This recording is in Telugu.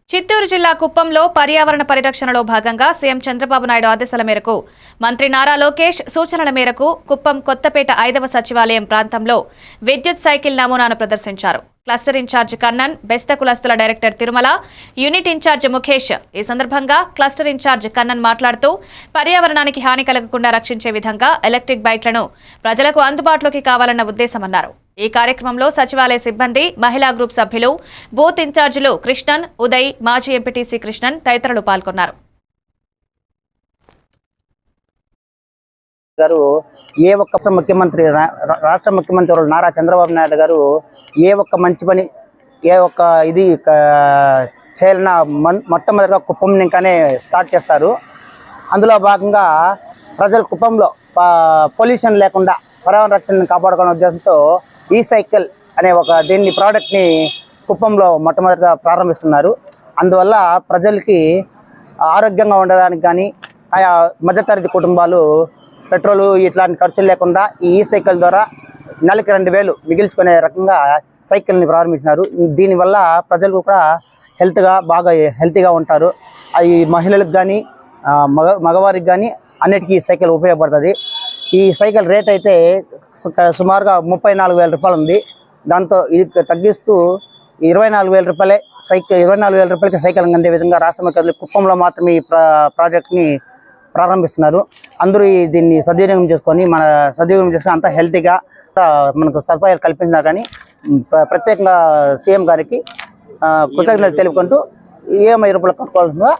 చిత్తూరు జిల్లా కుప్పంలో పర్యావరణ పరిరక్షణలో భాగంగా సీఎం చంద్రబాబు నాయుడు ఆదేశాల మేరకు మంత్రి నారా లోకేష్ సూచనల మేరకు కుప్పం కొత్తపేట 5వ సచివాలయం ప్రాంతంలో విద్యుత్ సైకిల్ నమూనాను ప్రదర్శించారు. క్లస్టర్ ఇన్ఛార్జ్ కన్నన్, బెస్త కులస్తుల director Tirumala, unit incharge Mukesh. ఈ సందర్భంగా క్లస్టర్ ఇన్ఛార్జ్ కన్నన్ మాట్లాడుతూ పర్యావరణానికి హాని కలగకుండా రక్షించే విధంగా ఎలక్ట్రిక్ బైక్లను ప్రజలకు అందుబాటులోకి కావాలన్న ఉద్దేశమన్నారు. ఈ కార్యక్రమంలో సచివాలయ సిబ్బంది, మహిళా గ్రూప్ సభ్యులు, బూత్ ఇన్ఛార్జీలు కృష్ణన్, ఉదయ్, మాజీ ఎంపీటీసీ కృష్ణన్ తదితరులు పాల్గొన్నారు. ఏ ఒక్క ముఖ్యమంత్రి రాష్ట్ర ముఖ్యమంత్రి నారా చంద్రబాబు నాయుడు గారు ఏ ఒక్క మంచి పని ఏ ఒక్క ఇది చేయాలన్నా మొట్టమొదటిగా కుప్పం ఇంకానే స్టార్ట్ చేస్తారు. అందులో భాగంగా ప్రజలు కుప్పంలో పొల్యూషన్ లేకుండా పర్యావరణ రక్షణను కాపాడుకునే ఉద్దేశంతో ఈ సైకిల్ అనే దీన్ని ప్రోడక్ట్ని కుప్పంలో మొట్టమొదటిగా ప్రారంభిస్తున్నారు. అందువల్ల ప్రజలకి ఆరోగ్యంగా ఉండడానికి కానీ ఆయా మధ్యతరగతి కుటుంబాలు పెట్రోలు ఇట్లాంటి ఖర్చులు లేకుండా ఈ సైకిల్ ద్వారా నెలకి 2,000 మిగిల్చుకునే రకంగా సైకిల్ని ప్రారంభించినారు. దీనివల్ల ప్రజలు కూడా బాగా హెల్తీగా ఉంటారు. ఈ మహిళలకు కానీ మగవారికి కానీ అన్నిటికీ ఈ సైకిల్ ఉపయోగపడుతుంది. ఈ సైకిల్ రేట్ అయితే సుమారుగా 34,000 రూపాయలు ఉంది. దాంతో ఇది తగ్గిస్తూ 24,000 రూపాయలే 24,000 రూపాయలకి సైకిల్ అందే విధంగా రాష్ట్ర ముఖ్యమంత్రి కుప్పంలో మాత్రమే ఈ ప్రాజెక్ట్ని ప్రారంభిస్తున్నారు. అందరూ దీన్ని సద్వినియోగం చేసుకొని అంతా హెల్తీగా మనకు సదుపాయాలు కల్పించినారు. కానీ ప్రత్యేకంగా సీఎం గారికి కృతజ్ఞతలు తెలుపుకుంటూ EMI రూపాయలు కట్టుకోవాల్సిందిగా